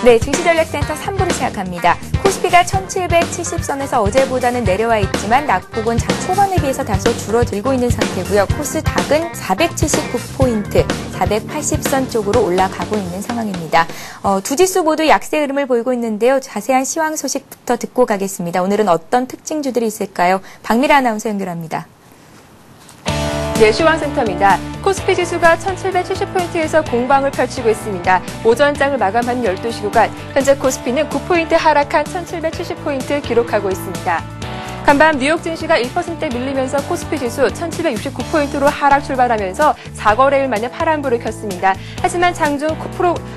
네, 증시전략센터 3부를 시작합니다. 코스피가 1770선에서 어제보다는 내려와 있지만 낙폭은 장 초반에 비해서 다소 줄어들고 있는 상태고요. 코스닥은 479포인트, 480선 쪽으로 올라가고 있는 상황입니다. 두 지수 모두 약세 흐름을 보이고 있는데요. 자세한 시황 소식부터 듣고 가겠습니다. 오늘은 어떤 특징주들이 있을까요? 박미라 아나운서 연결합니다. 네, 시황센터입니다. 코스피 지수가 1770포인트에서 공방을 펼치고 있습니다. 오전장을 마감한 12시 구간, 현재 코스피는 9포인트 하락한 1770포인트 기록하고 있습니다. 간밤 뉴욕 증시가 1%대 밀리면서 코스피 지수 1769포인트로 하락 출발하면서 4거래일 만에 파란불을 켰습니다. 하지만 장중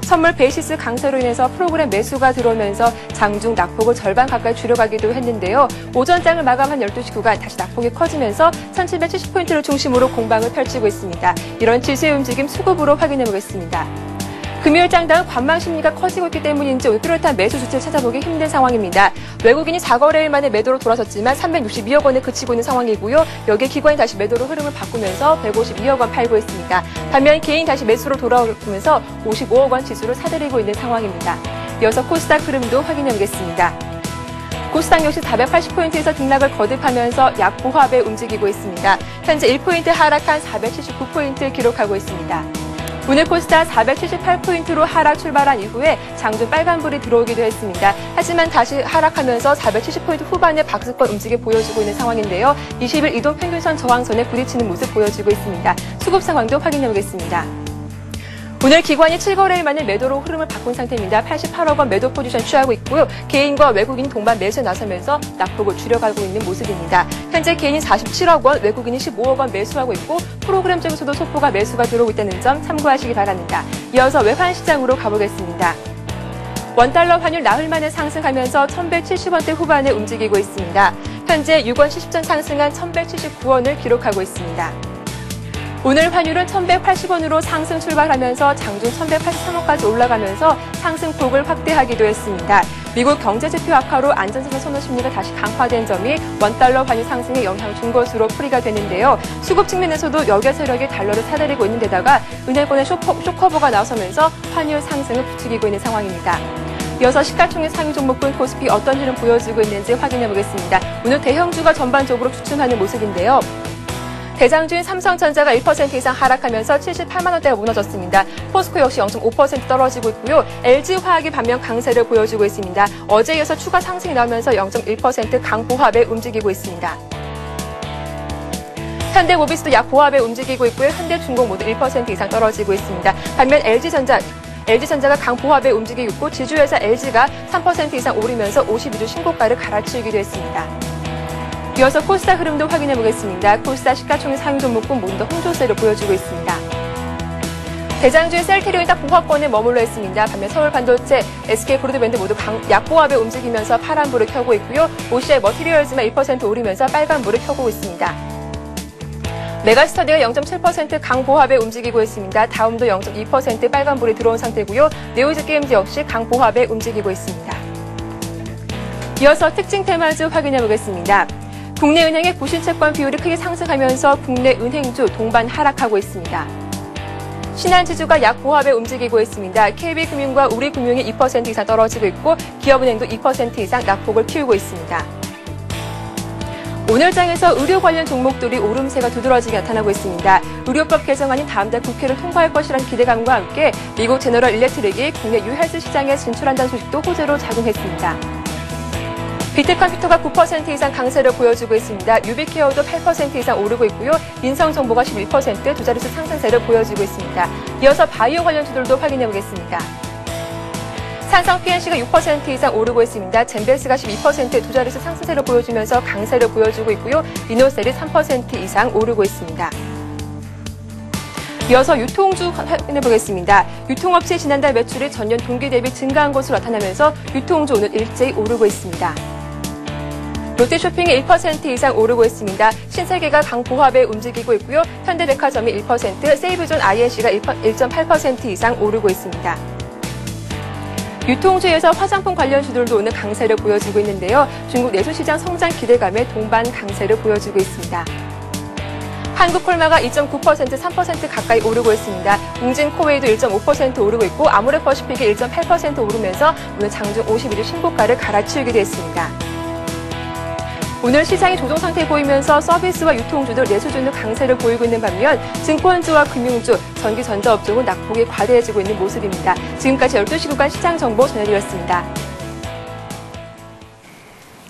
선물 베이시스 강세로 인해서 프로그램 매수가 들어오면서 장중 낙폭을 절반 가까이 줄여가기도 했는데요. 오전장을 마감한 12시 구간 다시 낙폭이 커지면서 1770포인트를 중심으로 공방을 펼치고 있습니다. 이런 지수의 움직임 수급으로 확인해 보겠습니다. 금요일 장당은 관망 심리가 커지고 있기 때문인지 뚜렷한 매수 주체를 찾아보기 힘든 상황입니다. 외국인이 4거래일 만에 매도로 돌아섰지만 362억 원에 그치고 있는 상황이고요. 여기에 기관이 다시 매도로 흐름을 바꾸면서 152억 원 팔고 있습니다. 반면 개인 다시 매수로 돌아오면서 55억 원 지수를 사들이고 있는 상황입니다. 이어서 코스닥 흐름도 확인해 보겠습니다. 코스닥 역시 480포인트에서 등락을 거듭하면서 약보합에 움직이고 있습니다. 현재 1포인트 하락한 479포인트 기록하고 있습니다. 오늘 코스닥 478포인트로 하락 출발한 이후에 장중 빨간불이 들어오기도 했습니다. 하지만 다시 하락하면서 470포인트 후반에 박스권 움직임 보여주고 있는 상황인데요. 20일 이동 평균선 저항선에 부딪히는 모습 보여주고 있습니다. 수급 상황도 확인해 보겠습니다. 오늘 기관이 7거래일 만에 매도로 흐름을 바꾼 상태입니다. 88억 원 매도 포지션 취하고 있고요. 개인과 외국인 동반 매수에 나서면서 낙폭을 줄여가고 있는 모습입니다. 현재 개인이 47억 원, 외국인이 15억 원 매수하고 있고 프로그램 쪽에서도 소포가 매수가 들어오고 있다는 점 참고하시기 바랍니다. 이어서 외환 시장으로 가보겠습니다. 원달러 환율 나흘 만에 상승하면서 1170원대 후반에 움직이고 있습니다. 현재 6원 70전 상승한 1179원을 기록하고 있습니다. 오늘 환율은 1180원으로 상승 출발하면서 장중 1183원까지 올라가면서 상승폭을 확대하기도 했습니다. 미국 경제지표 악화로 안전자산 선호 심리가 다시 강화된 점이 원달러 환율 상승에 영향을 준 것으로 풀이가 되는데요. 수급 측면에서도 여겨 세력이 달러를 사들이고 있는 데다가 은행권의 쇼커버가 나서면서 환율 상승을 부추기고 있는 상황입니다. 이어서 시가총액 상위 종목군 코스피 어떤 흐름 보여주고 있는지 확인해 보겠습니다. 오늘 대형주가 전반적으로 주춤하는 모습인데요. 대장주인 삼성전자가 1% 이상 하락하면서 78만 원대가 무너졌습니다. 포스코 역시 0.5% 떨어지고 있고요. LG화학이 반면 강세를 보여주고 있습니다. 어제에 이어서 추가 상승이 나오면서 0.1% 강보합에 움직이고 있습니다. 현대모비스도 약보합에 움직이고 있고요. 현대중공 모두 1% 이상 떨어지고 있습니다. 반면 LG전자가 강보합에 움직이고 있고 지주회사 LG가 3% 이상 오르면서 52주 신고가를 갈아치우기도 했습니다. 이어서 코스닥 흐름도 확인해 보겠습니다. 코스닥 시가총액 상위 종목군 모두 다 홍조세를 보여주고 있습니다. 대장주의 셀트리온이 딱 보합권에 머물러 있습니다. 반면 서울반도체, SK브로드밴드 모두 약보합에 움직이면서 파란불을 켜고 있고요. OCI 머티리얼즈만 1% 오르면서 빨간불을 켜고 있습니다. 메가스터디가 0.7% 강보합에 움직이고 있습니다. 다음도 0.2% 빨간불이 들어온 상태고요. 네오이즈 게임즈 역시 강보합에 움직이고 있습니다. 이어서 특징 테마주 확인해 보겠습니다. 국내 은행의 부실채권 비율이 크게 상승하면서 국내 은행주 동반 하락하고 있습니다. 신한지주가 약보합에 움직이고 있습니다. KB금융과 우리금융이 2% 이상 떨어지고 있고 기업은행도 2% 이상 낙폭을 키우고 있습니다. 오늘 장에서 의료 관련 종목들이 오름세가 두드러지게 나타나고 있습니다. 의료법 개정안이 다음 달 국회를 통과할 것이라는 기대감과 함께 미국 제너럴 일렉트릭이 국내 유헬스 시장에 진출한다는 소식도 호재로 작용했습니다. 비트컴퓨터가 9% 이상 강세를 보여주고 있습니다. 유비케어도 8% 이상 오르고 있고요. 인성정보가 11% 두 자릿수 상승세를 보여주고 있습니다. 이어서 바이오 관련주들도 확인해 보겠습니다. 산성 PNC가 6% 이상 오르고 있습니다. 젠베스가 12% 두 자릿수 상승세를 보여주면서 강세를 보여주고 있고요. 리노셀이 3% 이상 오르고 있습니다. 이어서 유통주 확인해 보겠습니다. 유통업체 지난달 매출이 전년 동기 대비 증가한 것으로 나타나면서 유통주 오늘 일제히 오르고 있습니다. 롯데쇼핑이 1% 이상 오르고 있습니다. 신세계가 강보합에 움직이고 있고요. 현대백화점이 1%, 세이브존 INC가 1.8% 이상 오르고 있습니다. 유통주에서 화장품 관련주들도 오늘 강세를 보여주고 있는데요. 중국 내수시장 성장 기대감에 동반 강세를 보여주고 있습니다. 한국콜마가 2.9%, 3% 가까이 오르고 있습니다. 웅진코웨이도 1.5% 오르고 있고 아모레퍼시픽이 1.8% 오르면서 오늘 장중 51일 신고가를 갈아치우기도 했습니다. 오늘 시장이 조정 상태 보이면서 서비스와 유통주도 내수주는 강세를 보이고 있는 반면 증권주와 금융주, 전기, 전자업종은 낙폭이 과대해지고 있는 모습입니다. 지금까지 12시 구간 시장 정보 전해드렸습니다.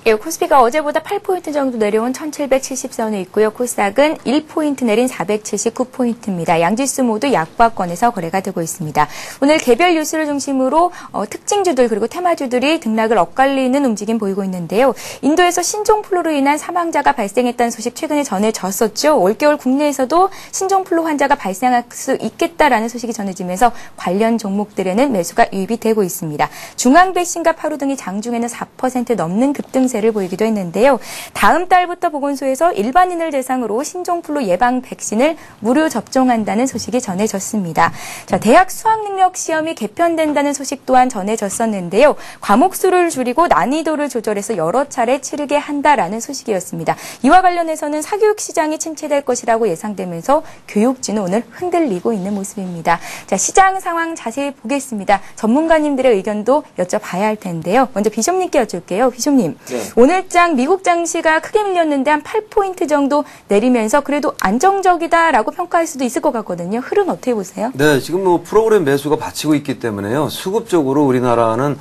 예, 코스피가 어제보다 8포인트 정도 내려온 1770선에 있고요. 코스닥은 1포인트 내린 479포인트입니다. 양지수 모두 약보합권에서 거래가 되고 있습니다. 오늘 개별 뉴스를 중심으로 특징주들 그리고 테마주들이 등락을 엇갈리는 움직임 보이고 있는데요. 인도에서 신종플루로 인한 사망자가 발생했다는 소식 최근에 전해졌었죠. 올겨울 국내에서도 신종플루 환자가 발생할 수 있겠다라는 소식이 전해지면서 관련 종목들에는 매수가 유입이 되고 있습니다. 중앙배신과 파루 등이 장중에는 4% 넘는 급등 를 보이기도 했는데요. 다음 달부터 보건소에서 일반인을 대상으로 신종플루 예방 백신을 무료 접종한다는 소식이 전해졌습니다. 자, 대학 수학능력 시험이 개편된다는 소식 또한 전해졌었는데요. 과목 수를 줄이고 난이도를 조절해서 여러 차례 치르게 한다라는 소식이었습니다. 이와 관련해서는 사교육 시장이 침체될 것이라고 예상되면서 교육지는 오늘 흔들리고 있는 모습입니다. 자, 시장 상황 자세히 보겠습니다. 전문가님들의 의견도 여쭤봐야 할 텐데요. 먼저 비숍님께 여쭐게요. 비숍님. 네. 오늘장 미국 장시가 크게 밀렸는데 한 8포인트 정도 내리면서 그래도 안정적이다라고 평가할 수도 있을 것 같거든요. 흐름 어떻게 보세요? 네, 지금 뭐 프로그램 매수가 받치고 있기 때문에요. 수급적으로 우리나라는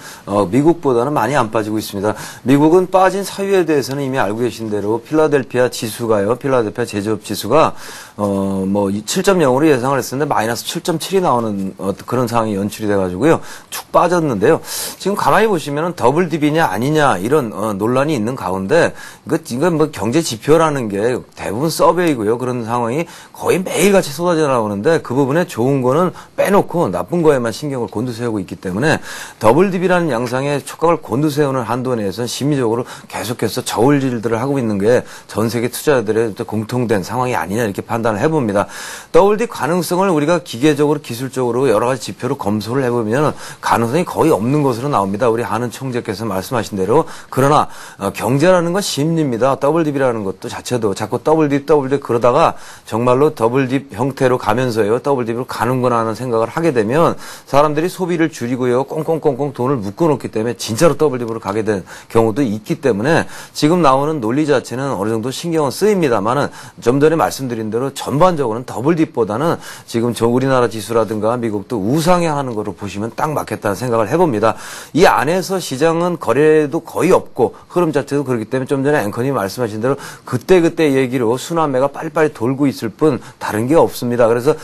미국보다는 많이 안 빠지고 있습니다. 미국은 빠진 사유에 대해서는 이미 알고 계신 대로 필라델피아 지수가요. 필라델피아 제조업 지수가 뭐 7.0으로 예상을 했었는데 마이너스 7.7이 나오는 그런 상황이 연출이 돼가지고요. 축 빠졌는데요. 지금 가만히 보시면은 더블 딥이냐 아니냐 이런 논란이 있는 가운데 이건 뭐 경제 지표라는 게 대부분 서베이고요. 그런 상황이 거의 매일같이 쏟아져 나오는데 그 부분에 좋은 거는 빼놓고 나쁜 거에만 신경을 곤두세우고 있기 때문에 더블 딥이라는 양상의 촉각을 곤두세우는 한도 내에서는 심리적으로 계속해서 저울질들을 하고 있는 게 전 세계 투자자들의 공통된 상황이 아니냐 이렇게 판단을 해봅니다. 더블 딥 가능성을 우리가 기계적으로 기술적으로 여러 가지 지표로 검토를 해보면 가능성이 거의 없는 것으로 나옵니다. 우리 한은 총재께서 말씀하신 대로. 그러나 경제라는 건 심리입니다. 더블딥이라는 것도 자체도 자꾸 더블딥 그러다가 정말로 더블딥 형태로 가면서요. 더블딥으로 가는구나 하는 생각을 하게 되면 사람들이 소비를 줄이고요. 꽁꽁꽁꽁 돈을 묶어놓기 때문에 진짜로 더블딥으로 가게 된 경우도 있기 때문에 지금 나오는 논리 자체는 어느 정도 신경은 쓰입니다만은 좀 전에 말씀드린 대로 전반적으로는 더블딥보다는 지금 우리나라 지수라든가 미국도 우상향하는 거로 보시면 딱 맞겠다는 생각을 해봅니다. 이 안에서 시장은 거래도 거의 없고 흐름 자체도 그렇기 때문에 좀 전에 앵커님이 말씀하신 대로 그때 얘기로 순환매가 빨리빨리 돌고 있을 뿐 다른 게 없습니다. 그래서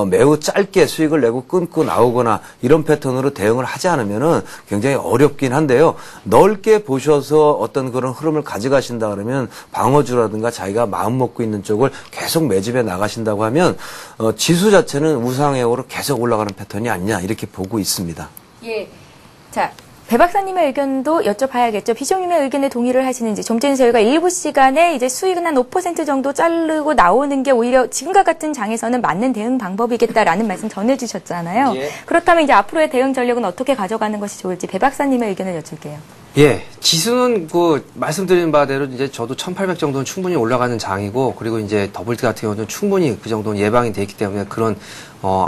매우 짧게 수익을 내고 끊고 나오거나 이런 패턴으로 대응을 하지 않으면은 굉장히 어렵긴 한데요. 넓게 보셔서 어떤 그런 흐름을 가져가신다 그러면 방어주라든가 자기가 마음 먹고 있는 쪽을 계속 매집해 나가신다고 하면 지수 자체는 우상향으로 계속 올라가는 패턴이 아니냐 이렇게 보고 있습니다. 예. 자. 배 박사님의 의견도 여쭤봐야겠죠. 비숍님의 의견에 동의를 하시는지. 좀 전에 저희가 일부 시간에 이제 수익은 한 5% 정도 자르고 나오는 게 오히려 지금과 같은 장에서는 맞는 대응 방법이겠다라는 말씀 전해주셨잖아요. 예. 그렇다면 이제 앞으로의 대응 전략은 어떻게 가져가는 것이 좋을지 배 박사님의 의견을 여쭐게요. 예, 지수는 말씀드린 바대로 이제 저도 1800 정도는 충분히 올라가는 장이고, 그리고 이제 더블디 같은 경우는 충분히 그 정도는 예방이 돼 있기 때문에 그런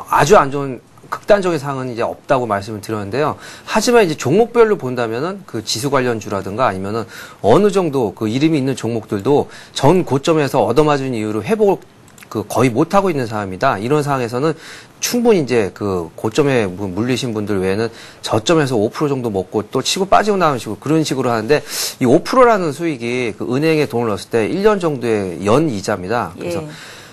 아주 안 좋은 극단적인 상황은 이제 없다고 말씀을 드렸는데요. 하지만 이제 종목별로 본다면은 그 지수 관련주라든가 아니면은 어느 정도 그 이름이 있는 종목들도 전 고점에서 얻어맞은 이후로 회복을 거의 못하고 있는 상황입니다. 이런 상황에서는 충분히 이제 그 고점에 물리신 분들 외에는 저점에서 5% 정도 먹고 또 치고 빠지고 나오는 식으로 그런 식으로 하는데 이 5%라는 수익이 그 은행에 돈을 넣었을 때 1년 정도의 연 이자입니다. 그래서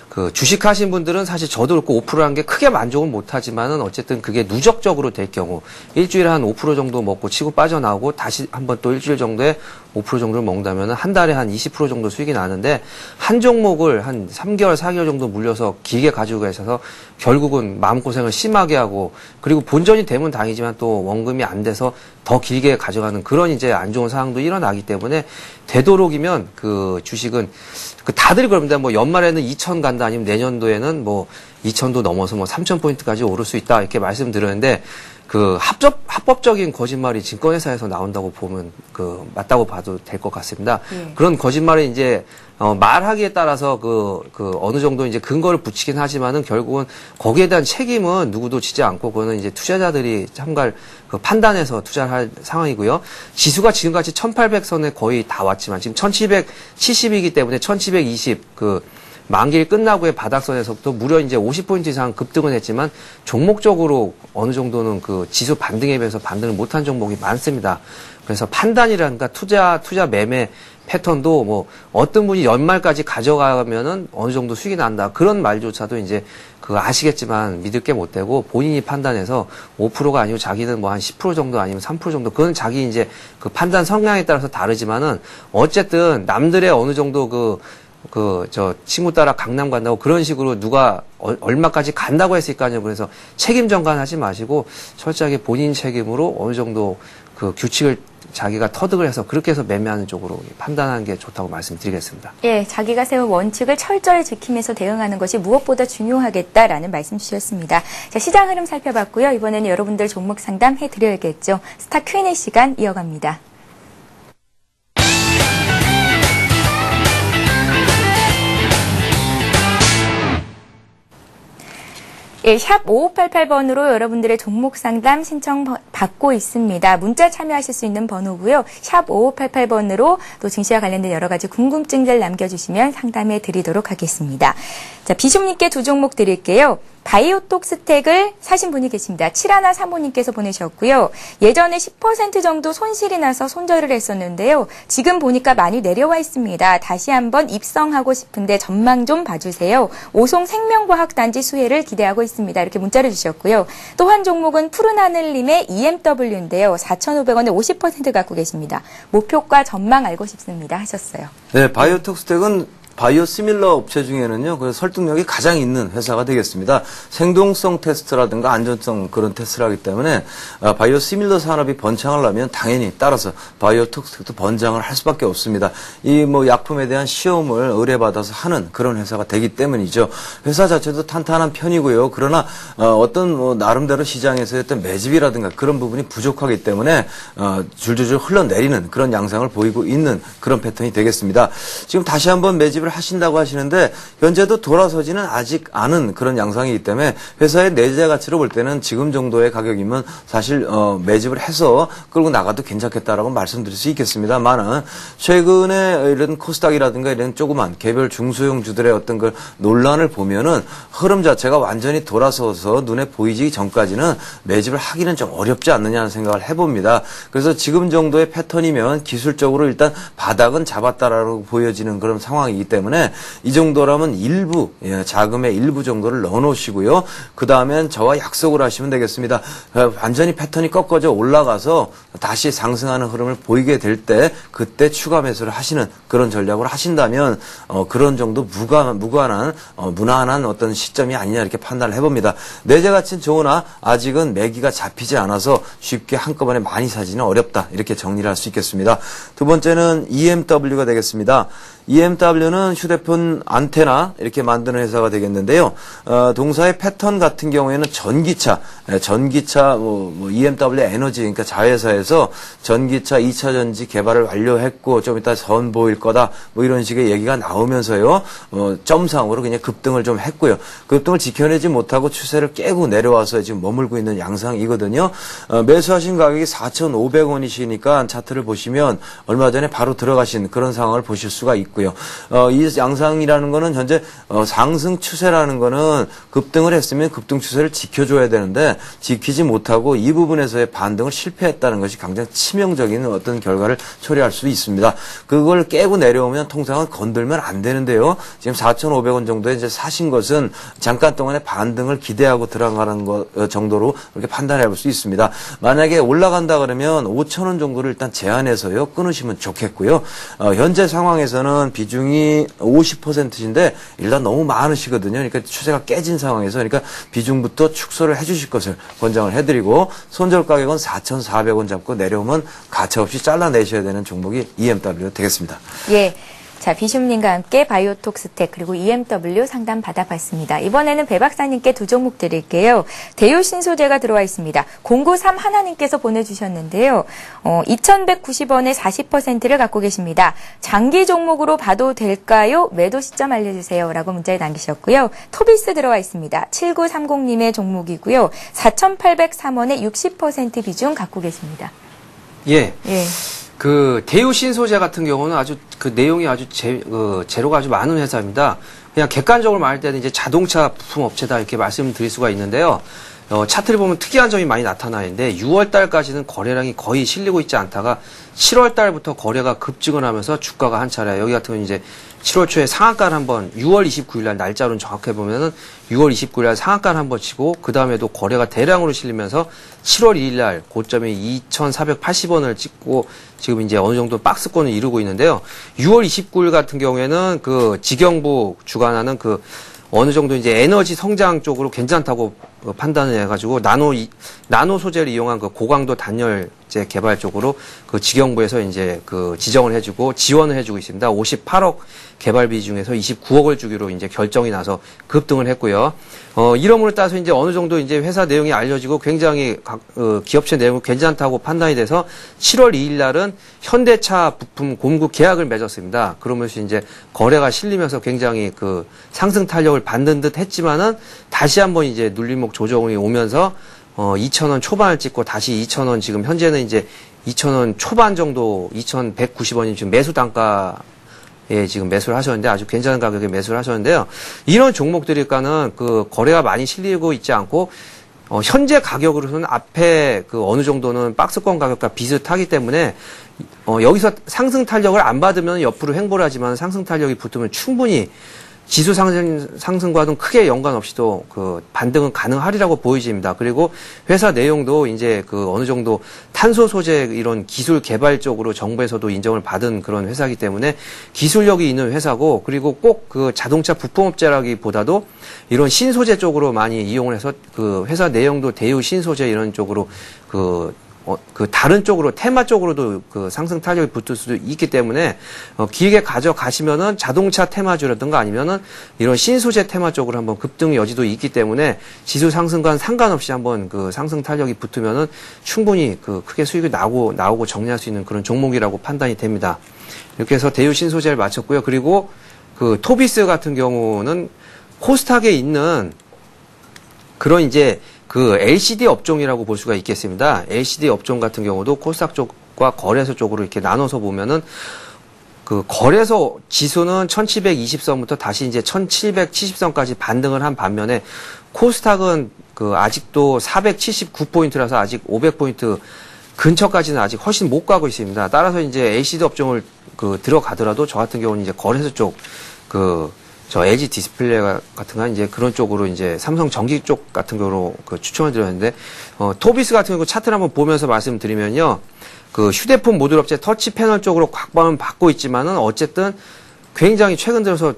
그 주식하신 분들은 사실 저도 그렇고 5%라는 게 크게 만족은 못하지만은 어쨌든 그게 누적적으로 될 경우 일주일에 한 5% 정도 먹고 치고 빠져나오고 다시 한번 또 일주일 정도에 5% 정도를 먹는다면은 한 달에 한 20% 정도 수익이 나는데 한 종목을 한 3개월, 4개월 정도 물려서 길게 가지고 계셔서 결국은 마음고생을 심하게 하고 그리고 본전이 되면 다행이지만 또 원금이 안 돼서 더 길게 가져가는 그런 이제 안 좋은 상황도 일어나기 때문에 되도록이면 그 주식은 다들 그럽니다. 뭐 연말에는 2,000 간다 아니면 내년도에는 뭐 2,000도 넘어서 뭐 3,000포인트까지 오를 수 있다 이렇게 말씀드렸는데 그 합법적인 거짓말이 증권회사에서 나온다고 보면 맞다고 봐도 될 것 같습니다. 그런 거짓말이 이제 말하기에 따라서 어느 정도 이제 근거를 붙이긴 하지만은 결국은 거기에 대한 책임은 누구도 지지 않고 그거는 이제 투자자들이 참갈 판단해서 투자를 할 상황이고요. 지수가 지금같이 1800선에 거의 다 왔지만 지금 1770이기 때문에 1720 만기일 끝나고의 바닥선에서부터 무려 이제 50포인트 이상 급등은 했지만 종목적으로 어느 정도는 지수 반등에 비해서 반등을 못한 종목이 많습니다. 그래서 판단이라든가 투자 매매 패턴도 뭐 어떤 분이 연말까지 가져가면은 어느 정도 수익이 난다. 그런 말조차도 이제 아시겠지만 믿을 게 못 되고 본인이 판단해서 5%가 아니고 자기는 뭐 한 10% 정도 아니면 3% 정도 그건 자기 이제 판단 성향에 따라서 다르지만은 어쨌든 남들의 어느 정도 저 친구 따라 강남 간다고 그런 식으로 누가 얼마까지 간다고 했을까요? 그래서 책임 전가하지 마시고 철저하게 본인 책임으로 어느 정도 규칙을 자기가 터득을 해서 그렇게 해서 매매하는 쪽으로 판단하는 게 좋다고 말씀드리겠습니다. 예, 자기가 세운 원칙을 철저히 지키면서 대응하는 것이 무엇보다 중요하겠다라는 말씀 주셨습니다. 자, 시장 흐름 살펴봤고요. 이번에는 여러분들 종목 상담 해드려야겠죠. 스타 Q&A 시간 이어갑니다. 예, 샵 5588번으로 여러분들의 종목 상담 신청 받고 있습니다. 문자 참여하실 수 있는 번호고요. 샵 5588번으로 또 증시와 관련된 여러 가지 궁금증들 남겨주시면 상담해 드리도록 하겠습니다. 자, 비숍님께 두 종목 드릴게요. 바이오톡스텍을 사신 분이 계십니다. 7135님께서 보내셨고요. 예전에 10% 정도 손실이 나서 손절을 했었는데요. 지금 보니까 많이 내려와 있습니다. 다시 한번 입성하고 싶은데 전망 좀 봐주세요. 오송 생명과학단지 수혜를 기대하고 있습니다. 이렇게 문자를 주셨고요. 또 한 종목은 푸른하늘님의 EMW인데요. 4,500원에 50% 갖고 계십니다. 목표가 전망 알고 싶습니다 하셨어요. 네, 바이오톡스텍은 바이오시밀러 업체 중에는요, 설득력이 가장 있는 회사가 되겠습니다. 생동성 테스트라든가 안전성 그런 테스트를 하기 때문에 바이오시밀러 산업이 번창하려면 당연히 따라서 바이오톡스텍도 번창을 할 수밖에 없습니다. 이 약품에 대한 시험을 의뢰받아서 하는 그런 회사가 되기 때문이죠. 회사 자체도 탄탄한 편이고요. 그러나 어떤 나름대로 시장에서의 어떤 매집이라든가 그런 부분이 부족하기 때문에 줄줄줄 흘러내리는 그런 양상을 보이고 있는 그런 패턴이 되겠습니다. 지금 다시 한번 매집을 하신다고 하시는데 현재도 돌아서지는 아직 않은 그런 양상이기 때문에 회사의 내재 가치로 볼 때는 지금 정도의 가격이면 사실 매집을 해서 끌고 나가도 괜찮겠다라고 말씀드릴 수 있겠습니다만은 최근에 이런 코스닥이라든가 이런 조그만 개별 중소형주들의 어떤 그 논란을 보면은 흐름 자체가 완전히 돌아서서 눈에 보이기 전까지는 매집을 하기는 좀 어렵지 않느냐는 생각을 해봅니다. 그래서 지금 정도의 패턴이면 기술적으로 일단 바닥은 잡았다라고 보여지는 그런 상황이기 때문에 이 정도라면 일부 자금의 일부 정도를 넣어놓으시고요. 그 다음엔 저와 약속을 하시면 되겠습니다. 완전히 패턴이 꺾어져 올라가서 다시 상승하는 흐름을 보이게 될 때 그때 추가 매수를 하시는 그런 전략으로 하신다면 그런 정도 무관한 무난한 어떤 시점이 아니냐 이렇게 판단을 해봅니다. 내재 가치는 좋으나 아직은 매기가 잡히지 않아서 쉽게 한꺼번에 많이 사지는 어렵다 이렇게 정리를 할 수 있겠습니다. 두 번째는 EMW가 되겠습니다. EMW는 휴대폰 안테나 이렇게 만드는 회사가 되겠는데요. 동사의 패턴 같은 경우에는 전기차 EMW 에너지 그러니까 자회사에서 전기차 2차 전지 개발을 완료했고 좀 이따 선보일 거다 뭐 이런 식의 얘기가 나오면서요. 점상으로 그냥 급등을 좀 했고요. 급등을 지켜내지 못하고 추세를 깨고 내려와서 지금 머물고 있는 양상이거든요. 매수하신 가격이 4,500원이시니까 차트를 보시면 얼마 전에 바로 들어가신 그런 상황을 보실 수가 있고요. 이 양상이라는 거는 현재 상승 추세라는 거는 급등을 했으면 급등 추세를 지켜줘야 되는데 지키지 못하고 이 부분에서의 반등을 실패했다는 것이 굉장히 치명적인 어떤 결과를 초래할 수 있습니다. 그걸 깨고 내려오면 통상은 건들면 안 되는데요. 지금 4,500원 정도에 이제 사신 것은 잠깐 동안에 반등을 기대하고 들어가는 것 정도로 그렇게 판단해 볼 수 있습니다. 만약에 올라간다 그러면 5,000원 정도를 일단 제한해서요 끊으시면 좋겠고요. 현재 상황에서는 비중이 50%인데 일단 너무 많으시거든요. 그러니까 추세가 깨진 상황에서 그러니까 비중부터 축소를 해주실 것을 권장을 해드리고 손절 가격은 4,400원 잡고 내려오면 가차없이 잘라내셔야 되는 종목이 EMW 되겠습니다. 예. 자, 비숑님과 함께 바이오톡스텍 그리고 EMW 상담 받아봤습니다. 이번에는 배 박사님께 두 종목 드릴게요. 대유 신소재가 들어와 있습니다. 093 하나님께서 보내주셨는데요. 2,190원에 40%를 갖고 계십니다. 장기 종목으로 봐도 될까요? 매도 시점 알려주세요. 라고 문자에 남기셨고요. 토비스 들어와 있습니다. 7930님의 종목이고요. 4,803원에 60% 비중 갖고 계십니다. 예. 예. 그 대유 신소재 같은 경우는 아주 그 내용이 아주 재료가 아주 많은 회사입니다. 그냥 객관적으로 말할 때는 이제 자동차 부품 업체다 이렇게 말씀드릴 수가 있는데요. 차트를 보면 특이한 점이 많이 나타나 있는데 6월 달까지는 거래량이 거의 실리고 있지 않다가 7월 달부터 거래가 급증을 하면서 주가가 한 차례, 여기 같은 경우는 이제 7월 초에 상한가를 한번 6월 29일 날 날짜로는 정확해 보면은 6월 29일 날 상한가를 한번 치고 그 다음에도 거래가 대량으로 실리면서 7월 2일 날 고점이 2,480원을 찍고 지금 이제 어느 정도 박스권을 이루고 있는데요. 6월 29일 같은 경우에는 그 지경부 주관하는 그 어느 정도 이제 에너지 성장 쪽으로 괜찮다고 판단을 해가지고 나노 소재를 이용한 그 고강도 단열재 개발 쪽으로 그 지경부에서 이제 그 지정을 해주고 지원을 해주고 있습니다. 58억 개발비 중에서 29억을 주기로 이제 결정이 나서 급등을 했고요. 이러므로 따라서 이제 어느 정도 이제 회사 내용이 알려지고 굉장히 기업체 내용이 괜찮다고 판단이 돼서 7월 2일 날은 현대차 부품 공급 계약을 맺었습니다. 그러면서 이제 거래가 실리면서 굉장히 그 상승 탄력을 받는 듯 했지만은 다시 한번 이제 눌림목 조정이 오면서 2,000원 초반을 찍고 다시 2,000원 지금 현재는 이제 2,000원 초반 정도 2,190원이 지금 매수 단가에 지금 매수를 하셨는데 아주 괜찮은 가격에 매수를 하셨는데요. 이런 종목들일까는 그 거래가 많이 실리고 있지 않고 현재 가격으로서는 앞에 그 어느 정도는 박스권 가격과 비슷하기 때문에 여기서 상승 탄력을 안 받으면 옆으로 횡보를 하지만 상승 탄력이 붙으면 충분히 지수 상승과는 크게 연관 없이도 그 반등은 가능하리라고 보여집니다. 그리고 회사 내용도 이제 그 어느 정도 탄소 소재 이런 기술 개발 쪽으로 정부에서도 인정을 받은 그런 회사이기 때문에 기술력이 있는 회사고, 그리고 꼭 그 자동차 부품업체라기보다도 이런 신소재 쪽으로 많이 이용을 해서 그 회사 내용도 대유 신소재 이런 쪽으로 그 다른 쪽으로 테마 쪽으로도 그 상승 탄력이 붙을 수도 있기 때문에 길게 가져가시면은 자동차 테마주라든가 아니면은 이런 신소재 테마 쪽으로 한번 급등 여지도 있기 때문에 지수 상승과는 상관없이 한번 그 상승 탄력이 붙으면은 충분히 그 크게 수익이 나오고 정리할 수 있는 그런 종목이라고 판단이 됩니다. 이렇게 해서 대유 신소재를 마쳤고요. 그리고 그 토비스 같은 경우는 코스닥에 있는 그런 이제 그 LCD 업종이라고 볼 수가 있겠습니다. LCD 업종 같은 경우도 코스닥 쪽과 거래소 쪽으로 이렇게 나눠서 보면은 그 거래소 지수는 1720선부터 다시 이제 1770선까지 반등을 한 반면에 코스닥은 그 아직도 479포인트라서 아직 500포인트 근처까지는 아직 훨씬 못 가고 있습니다. 따라서 이제 LCD 업종을 그 들어가더라도 저 같은 경우는 이제 거래소 쪽 저 LG 디스플레이 같은 건 이제 그런 쪽으로 이제 삼성 전기 쪽 같은 경우로 그 추천을 드렸는데, 토비스 같은 경우 차트를 한번 보면서 말씀드리면요. 그 휴대폰 모듈 업체 터치 패널 쪽으로 각광은 받고 있지만은 어쨌든 굉장히 최근 들어서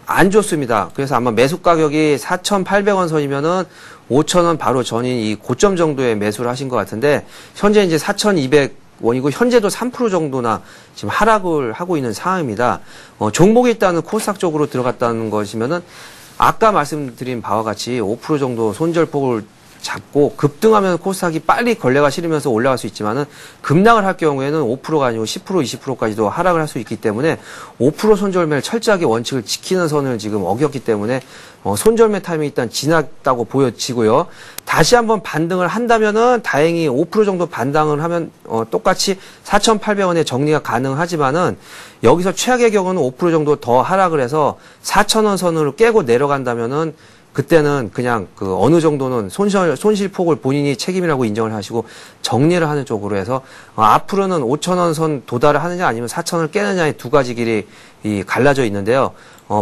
안 좋습니다. 그래서 아마 매수 가격이 4,800원 선이면은 5,000원 바로 전인 이 고점 정도의 매수를 하신 것 같은데, 현재 이제 4,200원이고 현재도 3% 정도나 지금 하락을 하고 있는 상황입니다. 종목이 일단은 코스닥 쪽으로 들어갔다는 것이면은 아까 말씀드린 바와 같이 5% 정도 손절폭을 잡고 급등하면 코스닥이 빨리 걸레가 실으면서 올라갈 수 있지만은 급락을 할 경우에는 5%가 아니고 10%, 20%까지도 하락을 할 수 있기 때문에 5% 손절매를 철저하게 원칙을 지키는 선을 지금 어겼기 때문에 손절매 타임이 일단 지났다고 보여지고요. 다시 한번 반등을 한다면은 다행히 5% 정도 반등을 하면 똑같이 4,800원에 정리가 가능하지만은 여기서 최악의 경우는 5% 정도 더 하락을 해서 4,000원 선으로 깨고 내려간다면은 그때는 그냥 그 어느 정도는 손실폭을 본인이 책임이라고 인정을 하시고 정리를 하는 쪽으로 해서 앞으로는 5,000원 선 도달을 하느냐 아니면 4,000원을 깨느냐의 두 가지 길이 갈라져 있는데요.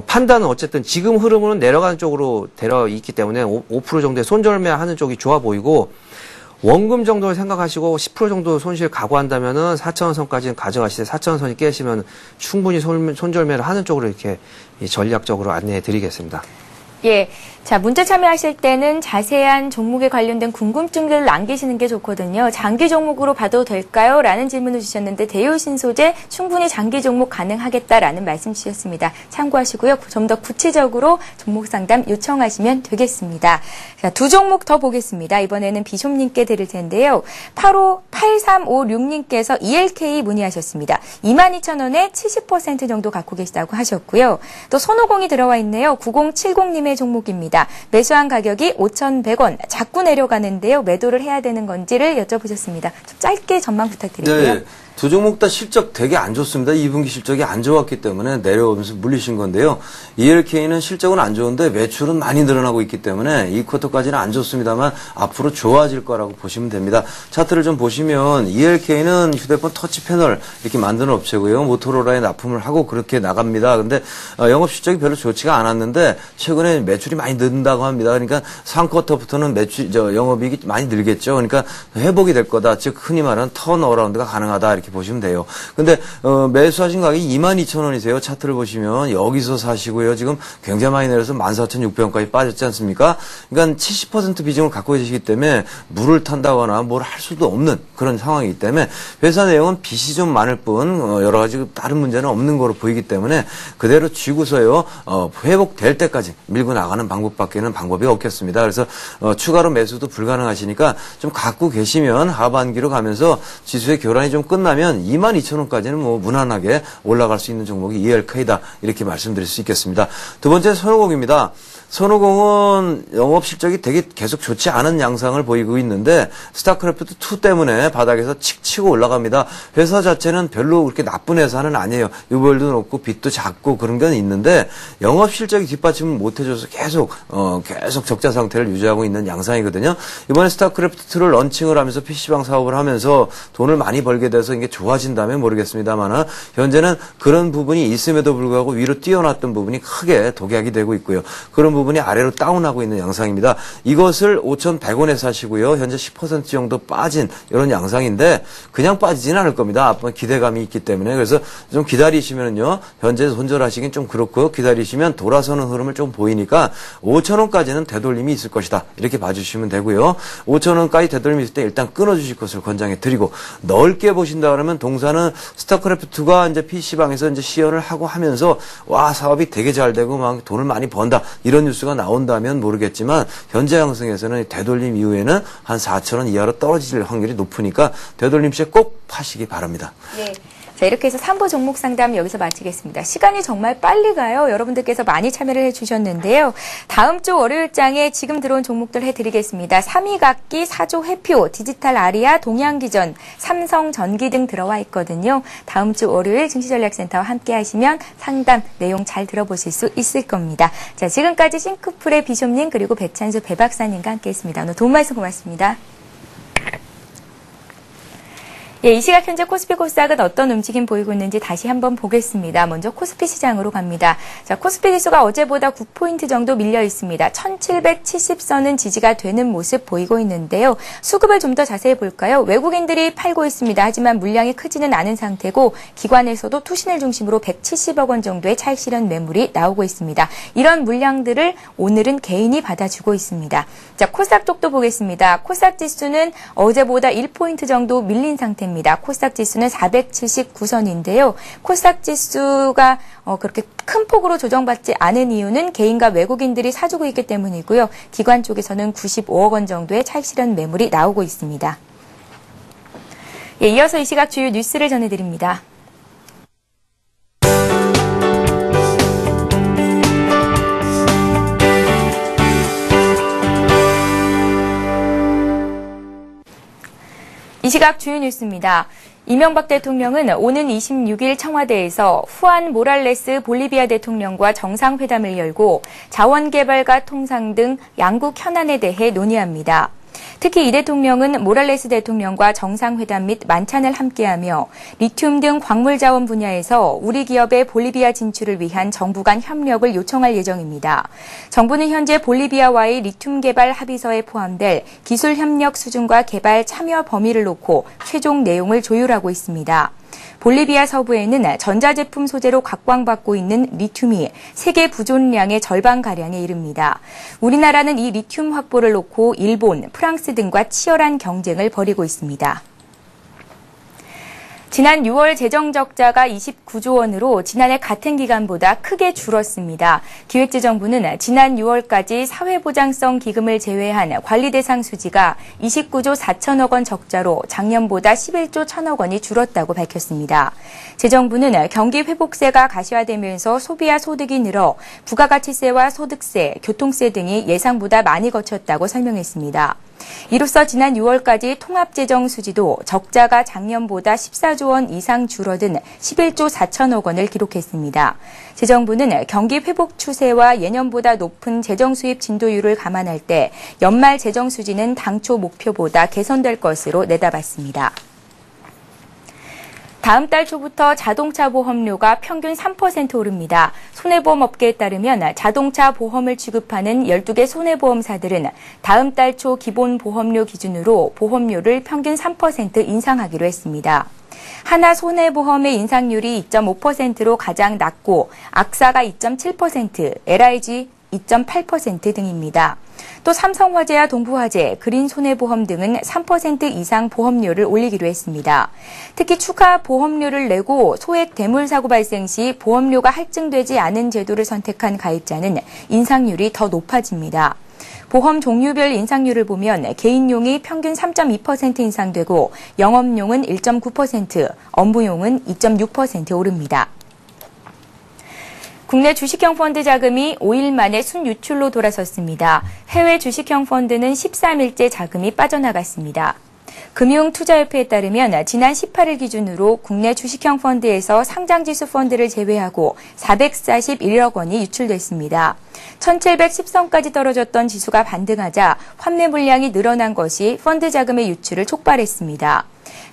판단은 어쨌든 지금 흐름으로는 내려가는 쪽으로 되어 있기 때문에 5% 정도의 손절매 하는 쪽이 좋아 보이고, 원금 정도를 생각하시고 10% 정도 손실 각오한다면은 4,000원 선까지는 가져가시되 4,000원 선이 깨시면 충분히 손절매를 하는 쪽으로 이렇게 전략적으로 안내해 드리겠습니다. 예. 자, 문자 참여하실 때는 자세한 종목에 관련된 궁금증을 남기시는 게 좋거든요. 장기 종목으로 봐도 될까요? 라는 질문을 주셨는데 대효신 소재 충분히 장기 종목 가능하겠다라는 말씀 주셨습니다. 참고하시고요. 좀 더 구체적으로 종목 상담 요청하시면 되겠습니다. 자, 두 종목 더 보겠습니다. 이번에는 비숍님께 드릴 텐데요. 8356님께서 ELK 문의하셨습니다. 22,000원에 70% 정도 갖고 계시다고 하셨고요. 또 손오공이 들어와 있네요. 9070님의 종목입니다. 매수한 가격이 5,100원. 자꾸 내려가는데요. 매도를 해야 되는 건지를 여쭤보셨습니다. 좀 짧게 전망 부탁드릴게요. 네. 두 종목 다 실적 되게 안 좋습니다. 2분기 실적이 안 좋았기 때문에 내려오면서 물리신 건데요. ELK는 실적은 안 좋은데 매출은 많이 늘어나고 있기 때문에 이 쿼터까지는 안 좋습니다만 앞으로 좋아질 거라고 보시면 됩니다. 차트를 좀 보시면 ELK는 휴대폰 터치 패널 이렇게 만드는 업체고요. 모토로라에 납품을 하고 그렇게 나갑니다. 근데 영업 실적이 별로 좋지가 않았는데 최근에 매출이 많이 는다고 합니다. 그러니까 3쿼터부터는 영업이익이 많이 늘겠죠. 그러니까 회복이 될 거다. 즉 흔히 말하는 턴어라운드가 가능하다. 이렇게 보시면 돼요. 근데 매수하신 가격이 22,000원이세요. 차트를 보시면 여기서 사시고요. 지금 굉장히 많이 내려서 14,600원까지 빠졌지 않습니까? 그러니까 70% 비중을 갖고 계시기 때문에 물을 탄다거나 뭘 할 수도 없는 그런 상황이기 때문에 회사 내용은 빚이 좀 많을 뿐 여러 가지 다른 문제는 없는 거로 보이기 때문에 그대로 쥐고서요. 회복될 때까지 밀고 나가는 방법밖에는 방법이 없겠습니다. 그래서 추가로 매수도 불가능하시니까 좀 갖고 계시면 하반기로 가면서 지수의 교란이 좀 끝나면 22,000원까지는 뭐 무난하게 올라갈 수 있는 종목이 ELK다 이렇게 말씀드릴 수 있겠습니다. 두 번째 손오공입니다. 손오공은 영업 실적이 되게 계속 좋지 않은 양상을 보이고 있는데 스타크래프트 2 때문에 바닥에서 칙 치고 올라갑니다. 회사 자체는 별로 그렇게 나쁜 회사는 아니에요. 유보율도 높고 빚도 작고 그런 건 있는데 영업 실적이 뒷받침을 못 해줘서 계속 적자 상태를 유지하고 있는 양상이거든요. 이번에 스타크래프트 2를 런칭을 하면서 PC방 사업을 하면서 돈을 많이 벌게 돼서 이게 좋아진다면 모르겠습니다만 현재는 그런 부분이 있음에도 불구하고 위로 뛰어났던 부분이 크게 독약이 되고 있고요. 그런 부분이 아래로 다운하고 있는 양상입니다. 이것을 5,100원에 사시고요. 현재 10% 정도 빠진 이런 양상인데 그냥 빠지지는 않을 겁니다. 앞으로 기대감이 있기 때문에 그래서 좀 기다리시면요. 현재 손절하시긴 좀 그렇고 기다리시면 돌아서는 흐름을 좀 보이니까 5,000원까지는 되돌림이 있을 것이다. 이렇게 봐주시면 되고요. 5,000원까지 되돌림이 있을 때 일단 끊어주실 것을 권장해 드리고 넓게 보신다 그러면 동사는 스타크래프트가 이제 PC방에서 이제 시연을 하고 하면서 와 사업이 되게 잘 되고 막 돈을 많이 번다 이런 뉴스가 나온다면 모르겠지만 현재 양승에서는 되돌림 이후에는 한 4,000원 이하로 떨어질 확률이 높으니까 되돌림 시에 꼭 파시기 바랍니다. 네. 자, 이렇게 해서 3부 종목 상담 여기서 마치겠습니다. 시간이 정말 빨리 가요. 여러분들께서 많이 참여를 해주셨는데요. 다음 주 월요일장에 지금 들어온 종목들 해드리겠습니다. 3위각기, 4조 회표, 디지털 아리아, 동양기전, 삼성전기 등 들어와 있거든요. 다음 주 월요일 증시전략센터와 함께 하시면 상담 내용 잘 들어보실 수 있을 겁니다. 자, 지금까지 싱크풀의 비숍님 그리고 배찬수 배박사님과 함께했습니다. 오늘 도움 말씀 고맙습니다. 예, 이 시각 현재 코스피 코스닥은 어떤 움직임 보이고 있는지 다시 한번 보겠습니다. 먼저 코스피 시장으로 갑니다. 자, 코스피 지수가 어제보다 9포인트 정도 밀려 있습니다. 1770선은 지지가 되는 모습 보이고 있는데요. 수급을 좀 더 자세히 볼까요? 외국인들이 팔고 있습니다. 하지만 물량이 크지는 않은 상태고 기관에서도 투신을 중심으로 170억 원 정도의 차익 실현 매물이 나오고 있습니다. 이런 물량들을 오늘은 개인이 받아주고 있습니다. 자, 코스닥 쪽도 보겠습니다. 코스닥 지수는 어제보다 1포인트 정도 밀린 상태입니다. 코스닥 지수는 479선인데요. 코스닥 지수가 그렇게 큰 폭으로 조정받지 않은 이유는 개인과 외국인들이 사주고 있기 때문이고요. 기관 쪽에서는 95억 원 정도의 차익 실현 매물이 나오고 있습니다. 예, 이어서 이 시각 주요 뉴스를 전해드립니다. 이 시각 주요 뉴스입니다. 이명박 대통령은 오는 26일 청와대에서 후안 모랄레스 볼리비아 대통령과 정상회담을 열고 자원개발과 통상 등 양국 현안에 대해 논의합니다. 특히 이 대통령은 모랄레스 대통령과 정상회담 및 만찬을 함께하며 리튬 등 광물 자원 분야에서 우리 기업의 볼리비아 진출을 위한 정부 간 협력을 요청할 예정입니다. 정부는 현재 볼리비아와의 리튬 개발 합의서에 포함될 기술 협력 수준과 개발 참여 범위를 놓고 최종 내용을 조율하고 있습니다. 볼리비아 서부에는 전자제품 소재로 각광받고 있는 리튬이 세계 부존량의 절반가량에 이릅니다. 우리나라는 이 리튬 확보를 놓고 일본, 프랑스 등과 치열한 경쟁을 벌이고 있습니다. 지난 6월 재정 적자가 29조 원으로 지난해 같은 기간보다 크게 줄었습니다. 기획재정부는 지난 6월까지 사회보장성 기금을 제외한 관리 대상 수지가 29조 4천억 원 적자로 작년보다 11조 1천억 원이 줄었다고 밝혔습니다. 재정부는 경기 회복세가 가시화되면서 소비와 소득이 늘어 부가가치세와 소득세, 교통세 등이 예상보다 많이 거쳤다고 설명했습니다. 이로써 지난 6월까지 통합재정 수지도 적자가 작년보다 14조 원 이상 줄어든 11조 4천억 원을 기록했습니다. 재정부는 경기 회복 추세와 예년보다 높은 재정 수입 진도율을 감안할 때 연말 재정 수지는 당초 목표보다 개선될 것으로 내다봤습니다. 다음 달 초부터 자동차 보험료가 평균 3% 오릅니다. 손해보험업계에 따르면 자동차 보험을 취급하는 12개 손해보험사들은 다음 달 초 기본 보험료 기준으로 보험료를 평균 3% 인상하기로 했습니다. 하나 손해보험의 인상률이 2.5%로 가장 낮고 악사가 2.7%, LIG 2.8% 등입니다. 또 삼성화재와 동부화재, 그린손해보험 등은 3% 이상 보험료를 올리기로 했습니다. 특히 추가 보험료를 내고 소액 대물사고 발생 시 보험료가 할증되지 않은 제도를 선택한 가입자는 인상률이 더 높아집니다. 보험 종류별 인상률을 보면 개인용이 평균 3.2% 인상되고 영업용은 1.9%, 업무용은 2.6% 오릅니다. 국내 주식형 펀드 자금이 5일 만에 순유출로 돌아섰습니다. 해외 주식형 펀드는 13일째 자금이 빠져나갔습니다. 금융투자협회에 따르면 지난 18일 기준으로 국내 주식형 펀드에서 상장지수 펀드를 제외하고 441억 원이 유출됐습니다. 1710선까지 떨어졌던 지수가 반등하자 환매 물량이 늘어난 것이 펀드 자금의 유출을 촉발했습니다.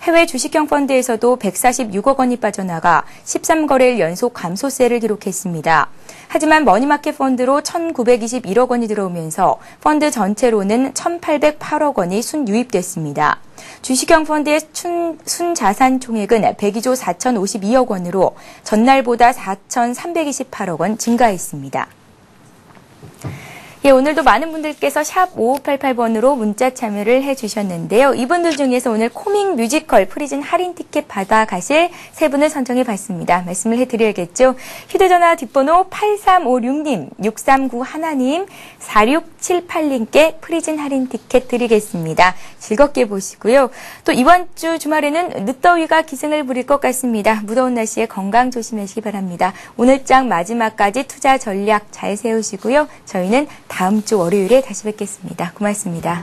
해외 주식형 펀드에서도 146억 원이 빠져나가 13거래일 연속 감소세를 기록했습니다. 하지만 머니마켓 펀드로 1,921억 원이 들어오면서 펀드 전체로는 1,808억 원이 순유입됐습니다. 주식형 펀드의 순자산 총액은 102조 4,052억 원으로 전날보다 4,328억 원 증가했습니다. 예, 오늘도 많은 분들께서 샵 5588번으로 문자 참여를 해주셨는데요. 이분들 중에서 오늘 코믹 뮤지컬 프리즌 할인 티켓 받아가실 세 분을 선정해봤습니다. 말씀을 해드려야겠죠. 휴대전화 뒷번호 8356님, 6391님, 4678님께 프리즌 할인 티켓 드리겠습니다. 즐겁게 보시고요. 또 이번 주 주말에는 늦더위가 기승을 부릴 것 같습니다. 무더운 날씨에 건강 조심하시기 바랍니다. 오늘장 마지막까지 투자 전략 잘 세우시고요. 저희는 다음 주 월요일에 다시 뵙겠습니다. 고맙습니다.